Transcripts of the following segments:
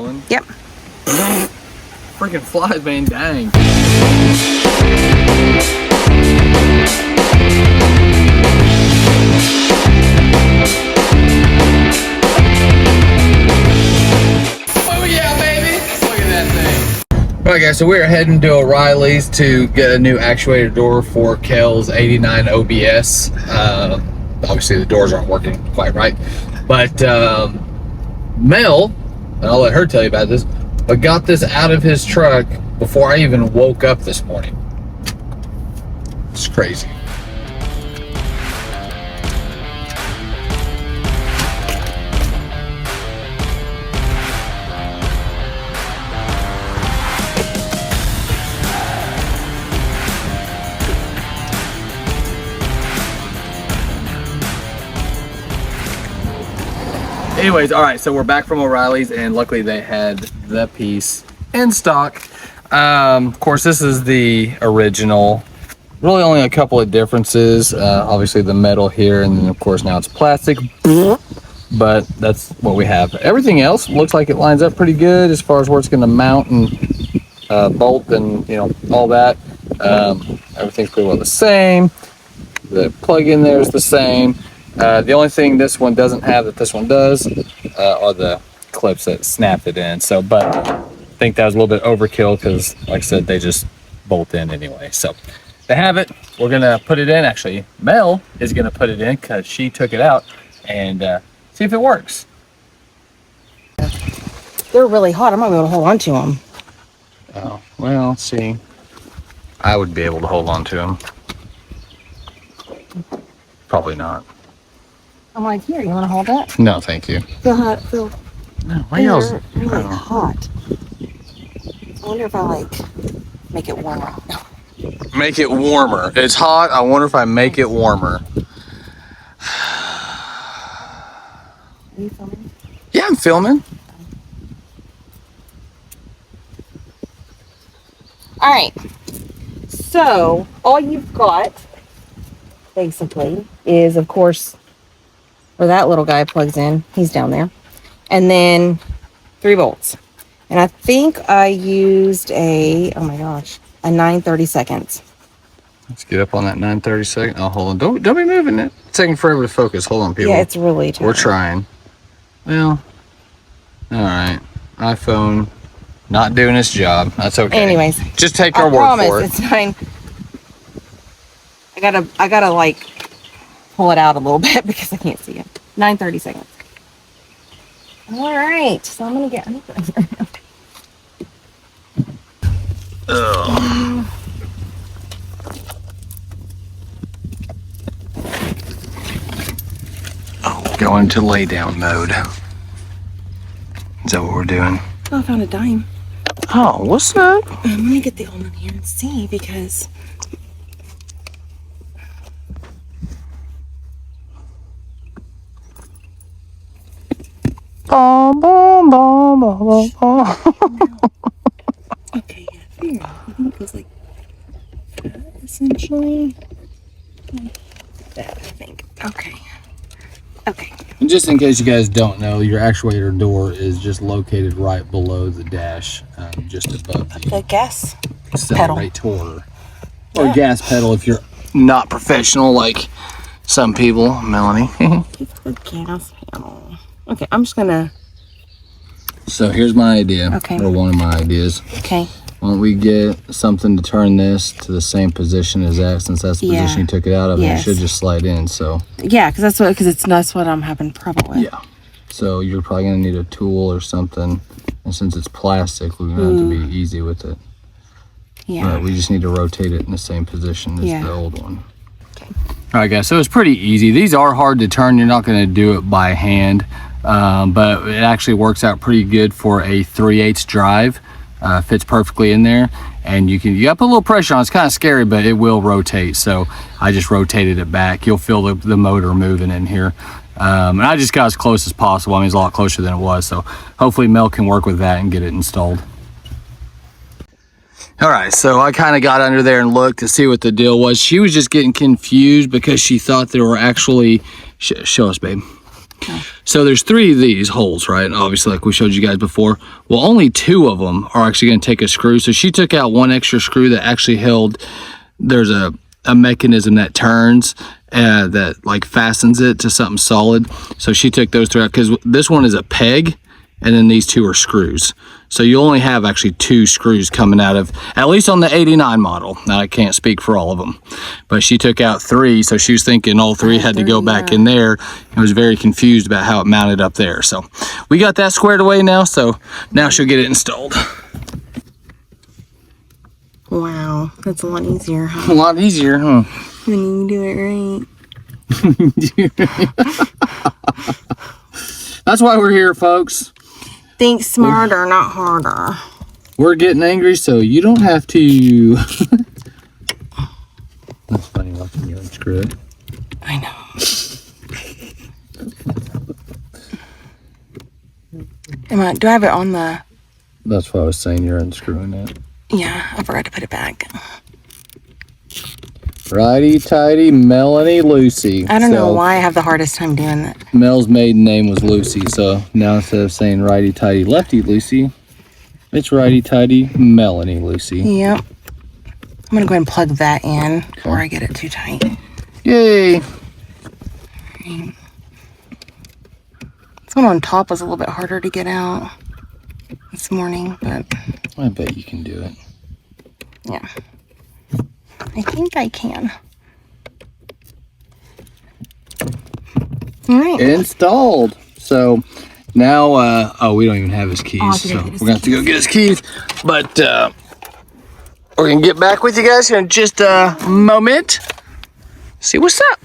Yep. Freaking flies, man, dang. Oh yeah, baby! Look at that thing. Alright guys, so we're heading to O'Reilly's to get a new actuator door for Cowl's 89 OBS. Obviously the doors aren't working quite right, but Mel, and I'll let her tell you about this, but got this out of his truck before I even woke up this morning. It's crazy. Anyways, all right, so we're back from O'Reilly's, and luckily they had the piece in stock. Of course, this is the original. Really only a couple of differences. Obviously the metal here, and then of course now it's plastic, but that's what we have. Everything else looks like it lines up pretty good as far as where it's gonna mount and bolt and, you know, all that. Everything's pretty well the same. The plug in there is the same. The only thing this one doesn't have that this one does are the clips that snap it in. So, but I think that was a little bit overkill because, like I said, they just bolt in anyway. So they have it. We're gonna put it in. Actually, Mel is gonna put it in because she took it out and see if it works. They're really hot. I'm not able to hold on to them. Oh, well, let's see. I would be able to hold on to them. Probably not. I'm like, here, you want to hold that? No, thank you. Feel hot. Feel. No, why y'all's really hot. I wonder if I like make it warmer. make it warmer. It's hot. I wonder if I make it warmer. Are you filming? Yeah, I'm filming. All right. So all you've got, basically, is of course where that little guy plugs in. He's down there, and then 3 bolts. And I think I used a, oh my gosh, a 9/32. Let's get up on that 9/32. Oh, hold on. Don't be moving it. It's taking forever to focus. Hold on, people. Yeah, it's really tight. We're trying. Well, all right. iPhone not doing its job. That's okay. Anyways, just take our word for it. It's 9. I gotta like pull it out a little bit because I can't see it. 9/32. All right, so I'm gonna get. Oh, go into lay down mode. Is that what we're doing? Oh, I found a dime. Oh, what's that? I'm gonna get the old one here and see because. Bom, bom, bom, bom, bom, bom. Okay, yeah, figure out. I think it goes like that, essentially. Like that, I think. Okay. Okay. And just in case you guys don't know, your actuator door is just located right below the dash, just above The gas pedal. accelerator. Or gas pedal if you're not professional like some people, Melanie. It's the gas pedal. Okay, I'm just gonna. So here's my idea, Okay. or one of my ideas. Okay. Why don't we get something to turn this to the same position as that, since that's the Yeah. position you took it out of, and Yes. it should just slide in, so. Yeah, because that's what I'm having trouble with. Yeah. So you're probably gonna need a tool or something, and since it's plastic, we're gonna have to be easy with it. Yeah. But we just need to rotate it in the same position as Yeah. the old one. Okay. All right, guys, so it's pretty easy. These are hard to turn. You're not gonna do it by hand, but it actually works out pretty good for a 3/8 drive. Fits perfectly in there, and you got to put a little pressure on. It's kind of scary, but it will rotate. So I just rotated it back. You'll feel the motor moving in here. And I just got as close as possible. I mean, it's a lot closer than it was. So hopefully Mel can work with that and get it installed. All right, so I kind of got under there and looked to see what the deal was. She was just getting confused because she thought there were actually, show us, babe. Oh. So there's 3 of these holes, right? Obviously, like we showed you guys before. Well, only 2 of them are actually going to take a screw. So she took out 1 extra screw that actually held, there's a mechanism that turns that like fastens it to something solid. So she took those 3 out because this one is a peg and then these 2 are screws. So you only have actually 2 screws coming out of, at least on the 89 model. Now I can't speak for all of them, but she took out 3. So she was thinking all 3 had to go back in there and was very confused about how it mounted up there. So we got that squared away now. So now she'll get it installed. Wow, that's a lot easier, huh? A lot easier, huh? When you do it right. That's why we're here, folks. Think smarter, not harder. We're getting angry, so you don't have to. That's funny watching you unscrew it. I know. Do I have it on the... That's what I was saying, you're unscrewing it. Yeah, I forgot to put it back. Righty-tighty, Melanie Lucy. I don't know why I have the hardest time doing that. Mel's maiden name was Lucy, so now instead of saying righty-tighty, lefty Lucy, it's righty-tighty, Melanie Lucy. Yep. I'm going to go ahead and plug that in before I get it too tight. Yay! This one on top was a little bit harder to get out this morning, but... I bet you can do it. Yeah. I think I can. All right. Installed. So now, oh, we don't even have his keys, so we're gonna have to go get his keys. But we're gonna get back with you guys here in just a moment. See what's up.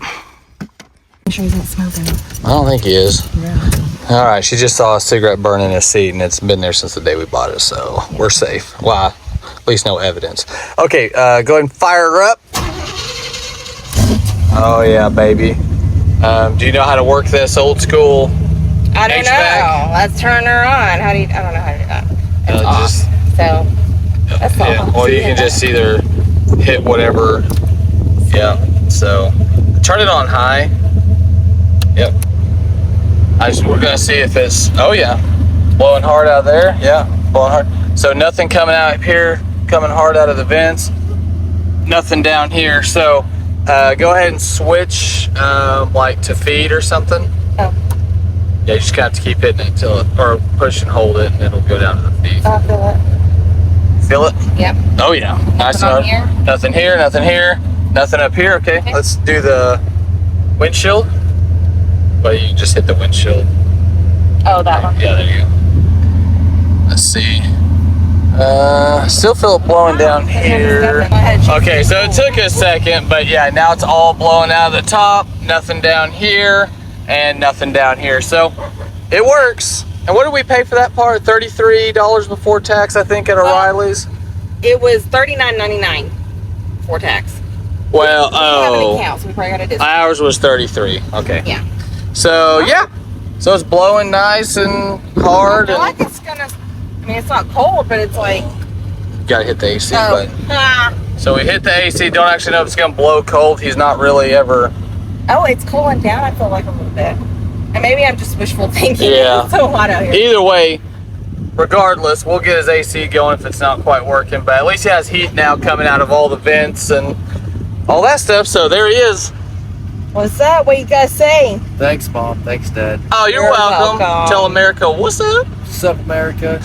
Make sure he's not smoking. I don't think he is. Yeah. All right, she just saw a cigarette burn in his seat, and it's been there since the day we bought it, so we're safe. Well, at least no evidence. Okay, go ahead and fire her up. Oh yeah, baby. Do you know how to work this old school I don't know. Let's turn her on. How do you? I don't know how to do that. It's off. So that's all. Yeah. Well, you can just either hit whatever. Yeah. So turn it on high. Yep. We're gonna see if it's. Oh yeah, blowing hard out there. Yeah, blowing hard. So nothing coming out here, coming hard out of the vents. Nothing down here. So go ahead and switch like to feed or something. Oh. Yeah, you just have to keep hitting it till it, or push and hold it, and it'll go down to the feed. I'll feel it. Feel it? Yep. Oh yeah. Nice on here? Nothing here, nothing here, nothing up here. Okay, let's do the windshield. But you just hit the windshield. Oh, that one. Yeah, there you go. Let's see. Still feel it blowing down here. Okay, so it took a second, but yeah, now it's all blowing out of the top. Nothing down here, and nothing down here. So it works. And what did we pay for that part? $33 before tax, I think, at O'Reilly's. It was $39.99 before tax. Well, We don't have any counts. We probably got a discount. ours was $33. Okay. Yeah. So yeah, so it's blowing nice and hard. I feel like it's gonna. I mean, it's not cold, but it's like. Gotta hit the AC Oh. button. So we hit the AC. Don't actually know if it's gonna blow cold. He's not really ever. Oh, it's cooling down. I feel like a little bit. And maybe I'm just wishful thinking. Yeah. It's so hot out here. Either way, regardless, we'll get his AC going if it's not quite working. But at least he has heat now coming out of all the vents and all that stuff. So there he is. What's up? What you guys say? Thanks, Mom. Thanks, Dad. Oh, you're welcome. Tell America what's up. What's up, America?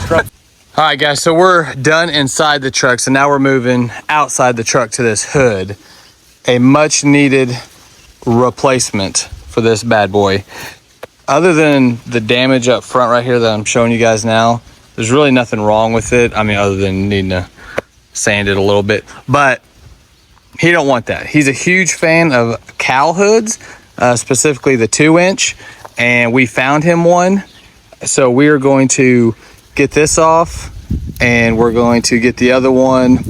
All right, guys, so we're done inside the truck. So now we're moving outside the truck to this hood. A much needed replacement for this bad boy. Other than the damage up front right here that I'm showing you guys now, there's really nothing wrong with it. I mean, other than needing to sand it a little bit, but he don't want that. He's a huge fan of Cowl hoods, specifically the 2-inch, and we found him one. So we are going to get this off, and we're going to get the other one.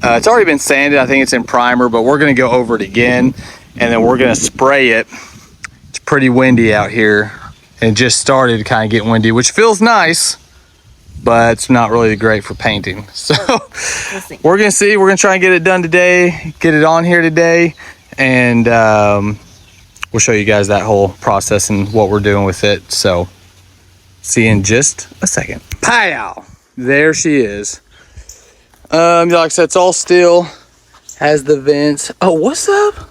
It's already been sanded. I think it's in primer, but we're going to go over it again, and then we're going to spray it. It's pretty windy out here, and it just started to kind of get windy, which feels nice, but it's not really great for painting. So we're going to see. We're going to try and get it done today, get it on here today, and we'll show you guys that whole process and what we're doing with it. So see you in just a second. Pow! There she is. Like I said, it's all steel, has the vents. Oh, what's up?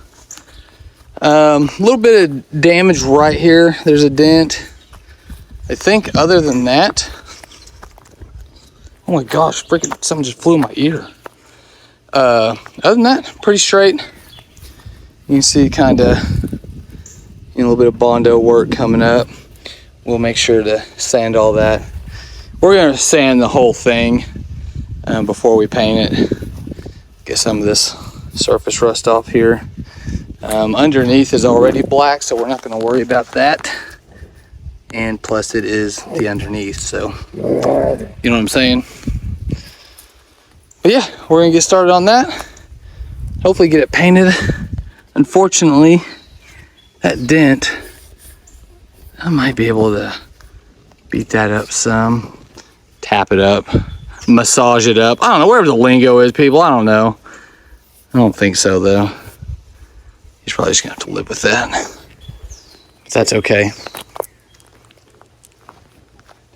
A little bit of damage right here. There's a dent. I think other than that, oh my gosh, freaking something just flew in my ear. Other than that, pretty straight. You can see kind of a little bit of Bondo work coming up. We'll make sure to sand all that. We're gonna sand the whole thing before we paint it. Get some of this surface rust off here. Underneath is already black, so we're not gonna worry about that. And plus it is the underneath, so you know what I'm saying? But yeah, we're gonna get started on that. Hopefully get it painted. Unfortunately, that dent, I might be able to beat that up some, tap it up, massage it up. I don't know, whatever the lingo is, people, I don't know. I don't think so though. He's probably just gonna have to live with that. But that's okay.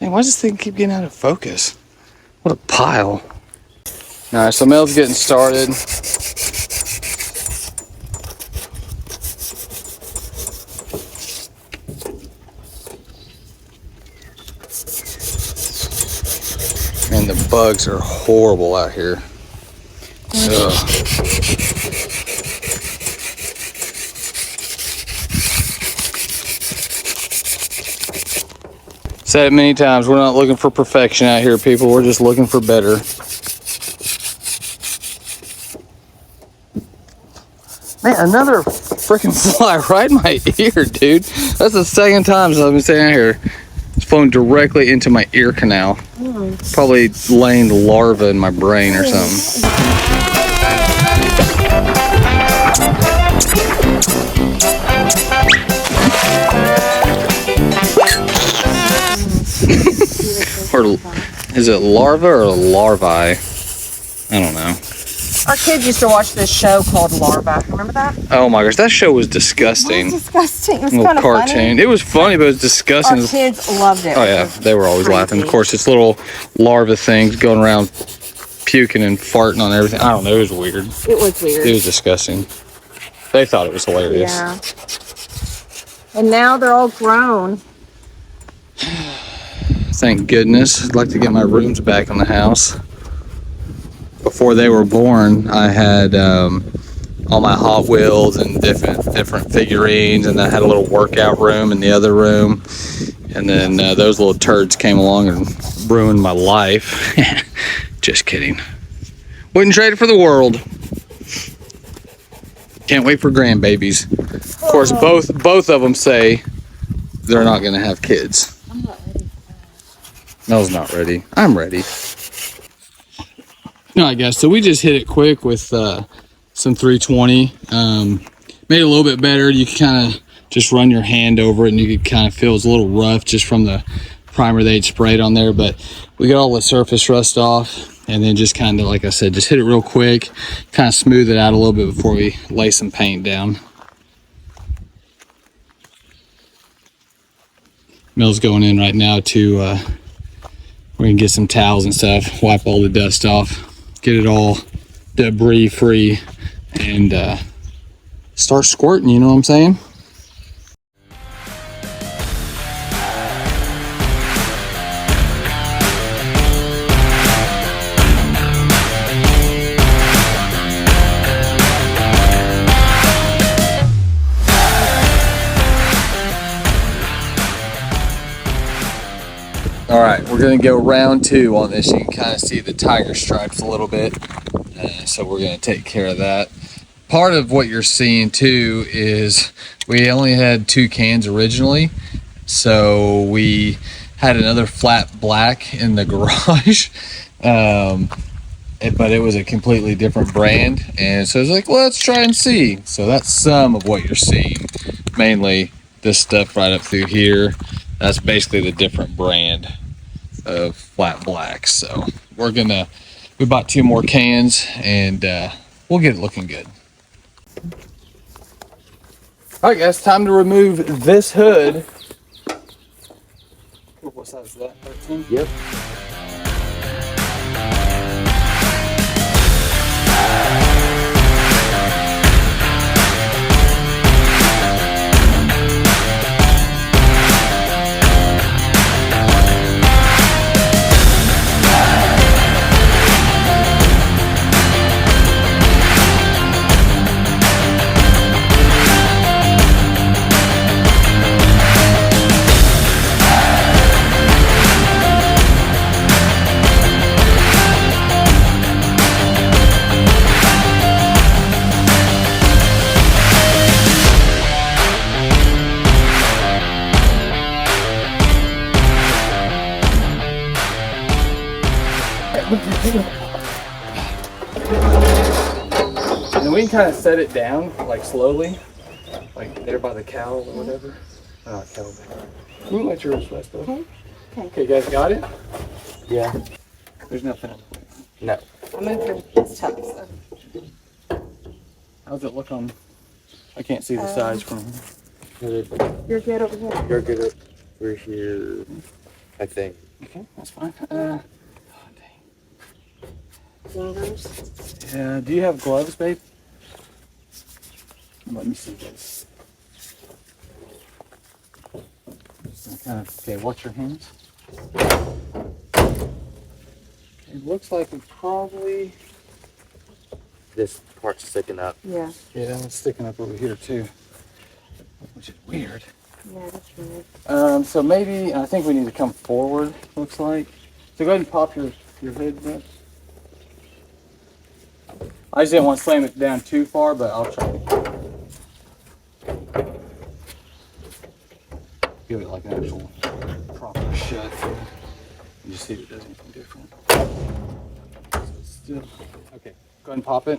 Dang, why does this thing keep getting out of focus? What a pile. All right, so Mel's getting started. Man, the bugs are horrible out here. Ugh. Said it many times, we're not looking for perfection out here, people. We're just looking for better. Man, another freaking fly right in my ear, dude. That's the second time since I've been standing here. It's flown directly into my ear canal. Probably laying larva in my brain or something. Or is it larva or larvae? I don't know. Our kids used to watch this show called Larva. Remember that? Oh my gosh, that show was disgusting. It was disgusting. It was Little kind of cartoon. funny. It was funny, but it was disgusting. Our kids loved it. Oh yeah, they were always laughing. Of course, it's little larva things going around puking and farting on everything. I don't know, it was weird. It was weird. It was disgusting. They thought it was hilarious. Yeah. And now they're all grown. Thank goodness. I'd like to get my rooms back in the house. Before they were born, I had all my Hot Wheels and different figurines, and I had a little workout room in the other room. And then those little turds came along and ruined my life. Just kidding. Wouldn't trade it for the world. Can't wait for grandbabies. Of course, both of them say they're not going to have kids. I'm not ready. Mel's not ready. I'm ready. No, I guess so. We just hit it quick with some 320. Made it a little bit better. You can kind of just run your hand over it, and you could kind of feel it's a little rough just from the primer they'd sprayed on there. But we got all the surface rust off, and then just kind of, like I said, just hit it real quick, kind of smooth it out a little bit before we lay some paint down. Mel's going in right now to we're gonna get some towels and stuff, wipe all the dust off, get it all debris free, and start squirting, you know what I'm saying? All right, we're gonna go round 2 on this. You can kind of see the tiger stripes a little bit. So we're gonna take care of that. Part of what you're seeing too is we only had 2 cans originally. So we had another flat black in the garage. But it was a completely different brand. And so I was like, well, let's try and see. So that's some of what you're seeing. Mainly this stuff right up through here. That's basically the different brand of flat black. So we bought 2 more cans, and we'll get it looking good. Alright guys, time to remove this hood. What size is that? 13? Yep. And we can kind of set it down, like slowly, like there by the cowl or whatever. Not cowl, but you can let yours rest though. Okay. Okay, guys, got it? Yeah. There's nothing in the way. No. I'm moving this tough. So. How's it look on? I can't see the sides from here. You're good over here. You're good over here, I think. Okay, that's fine. Oh, Fingers. dang. Yeah, do you have gloves, babe? Let me see this. Okay, watch your hands. It looks like it probably... This part's sticking up. Yeah. Yeah, it's sticking up over here too, which is weird. Yeah, that's weird. So maybe, I think we need to come forward, looks like. So go ahead and pop your hood up. I just didn't want to slam it down too far, but I'll try to give it like an actual proper shut. You just see if it does anything different. So it's still, okay, go ahead and pop it.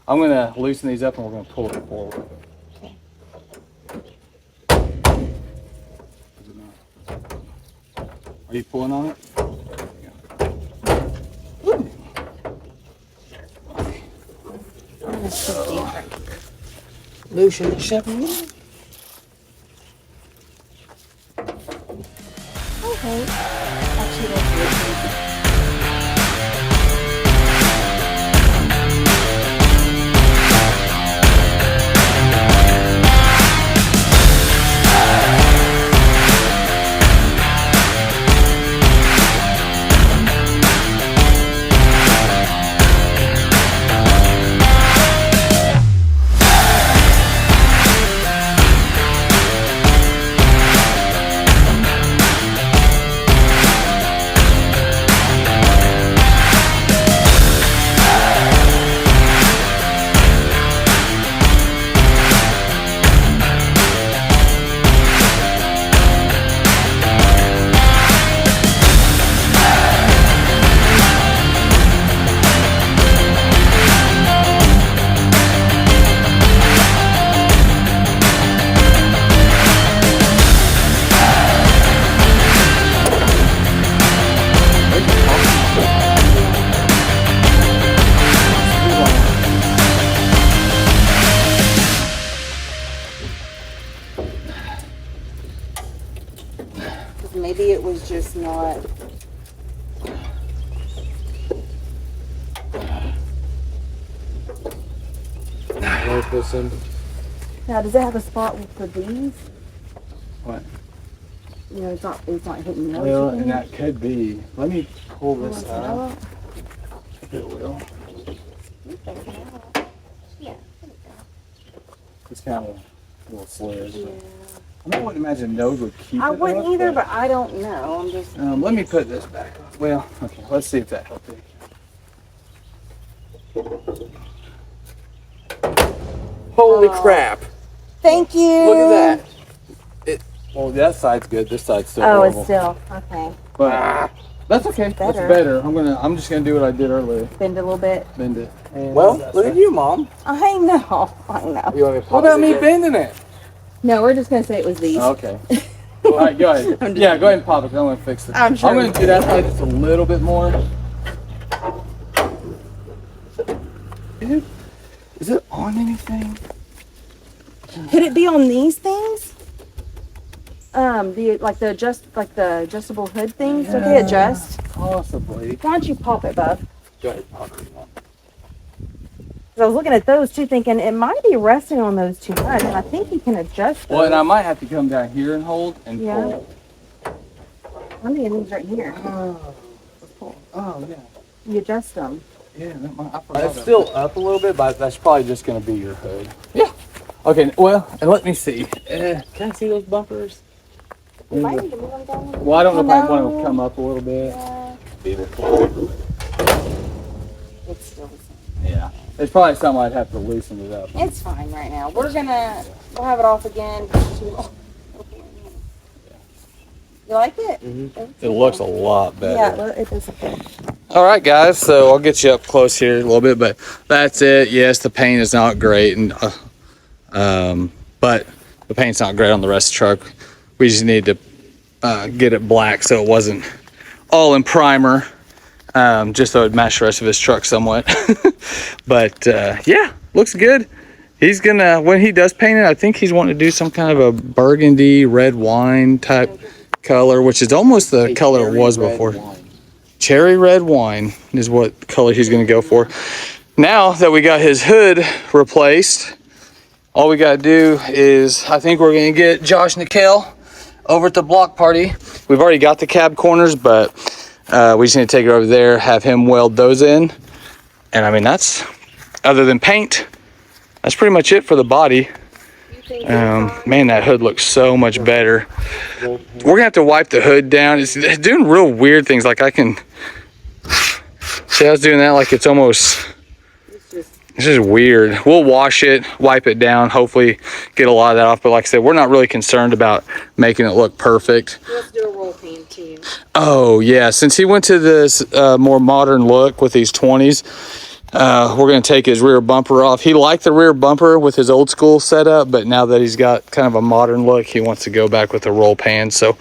I'm gonna loosen these up and we're gonna pull it forward. Okay. Are you pulling on it? Lucian the Chevy. Okay. Actually, that's good. Maybe it was just not. Now, does it have a spot for these? What? You know, it's not hitting those. Well, and that could be. Let me pull this out. It will. Yeah. It's kind of a little slid. Yeah. I wouldn't imagine those would keep it I wouldn't up, either, but I don't know. I'm just. let me put this back on. Well, okay, let's see if that helps. Holy crap. Thank you. Look at that. Well, that side's good. This side's still Oh, horrible. it's still okay. But that's okay. That's Better. better. I'm just gonna do what I did earlier. Bend a little bit. Bend it. And Well, look at you, Mom. I know. I know. You want me to What pop about it me again? bending it? No, we're just gonna say it was these. Okay. All right, go ahead. Yeah, go ahead and pop it. 'Cause I'm gonna fix it. I'm sure I'm gonna do that side just a little bit more. Dude, is it on anything? Could it be on these things? The adjustable hood things. Don't they adjust? Possibly. Why don't you pop it, bub? Go ahead, pop it. I was looking at those too, thinking it might be resting on those too much, and I think you can adjust those. Well, and I might have to come down here and hold and pull. Let me get these right here. Oh, yeah. You adjust them. Yeah, I forgot. It's still up a little bit, but that's probably just going to be your hood. Yeah. Okay, well, and let me see. Can I see those bumpers? You might need to move them down. Well, I don't know if I want to come up a little bit. It's still the same. Yeah. It's probably something I'd have to loosen it up. It's fine right now. We'll have it off again. You like it? It looks a lot better. Yeah, it does look good. All right, guys, so I'll get you up close here a little bit, but that's it. Yes, the paint is not great, and but the paint's not great on the rest of the truck. We just need to get it black so it wasn't all in primer, just so it matched the rest of his truck somewhat. But yeah, looks good. He's gonna, when he does paint it, I think he's wanting to do some kind of a burgundy red wine type color, which is almost the color it was before. Cherry red wine is what color he's gonna go for. Now that we got his hood replaced, all we gotta do is, I think we're gonna get Josh and Cowl over at the block party. We've already got the cab corners, but we just need to take it over there, have him weld those in. And I mean, that's, other than paint, that's pretty much it for the body. Man, that hood looks so much better. We're gonna have to wipe the hood down. It's doing real weird things. Like I can see I was doing that, like it's almost, it's just weird. We'll wash it, wipe it down, hopefully get a lot of that off. But like I said, we're not really concerned about making it look perfect. Let's do a roll paint too. Oh yeah, since he went to this more modern look with these 20s, we're gonna take his rear bumper off. He liked the rear bumper with his old school setup, but now that he's got kind of a modern look, he wants to go back with the roll pan. So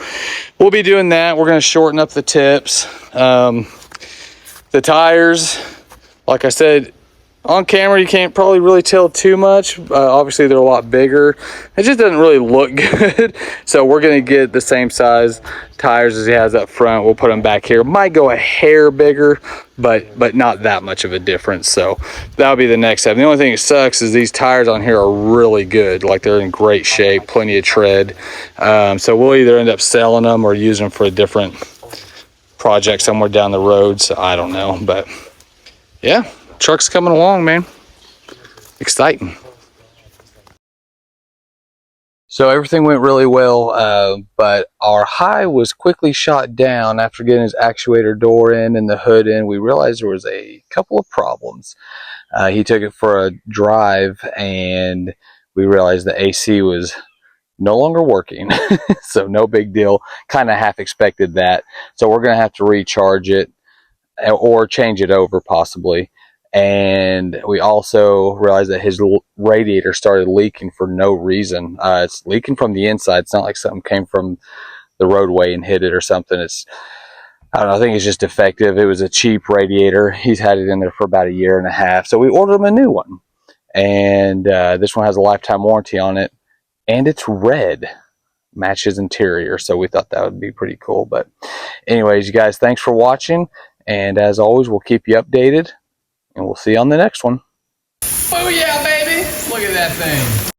we'll be doing that. We're gonna shorten up the tips. The tires, like I said, on camera you can't probably really tell too much. Obviously they're a lot bigger. It just doesn't really look good. So we're gonna get the same size tires as he has up front. We'll put them back here. Might go a hair bigger, but not that much of a difference. So that'll be the next step. The only thing that sucks is these tires on here are really good. Like they're in great shape, plenty of tread. So we'll either end up selling them or use them for a different project somewhere down the road. So I don't know, but yeah. Truck's coming along, man. Exciting. So everything went really well, but our high was quickly shot down after getting his actuator door in and the hood in. We realized there was a couple of problems. He took it for a drive and we realized the AC was no longer working. So no big deal. Kind of half expected that. So we're going to have to recharge it or change it over possibly. And we also realized that his radiator started leaking for no reason. It's leaking from the inside. It's not like something came from the roadway and hit it or something. I don't know, I think it's just defective. It was a cheap radiator. He's had it in there for about 1.5 years. So we ordered him a new one. And this one has a lifetime warranty on it. And it's red. Matches interior. So we thought that would be pretty cool. But anyways, you guys, thanks for watching. And as always, we'll keep you updated. And we'll see you on the next one. Oh yeah, baby! Look at that thing.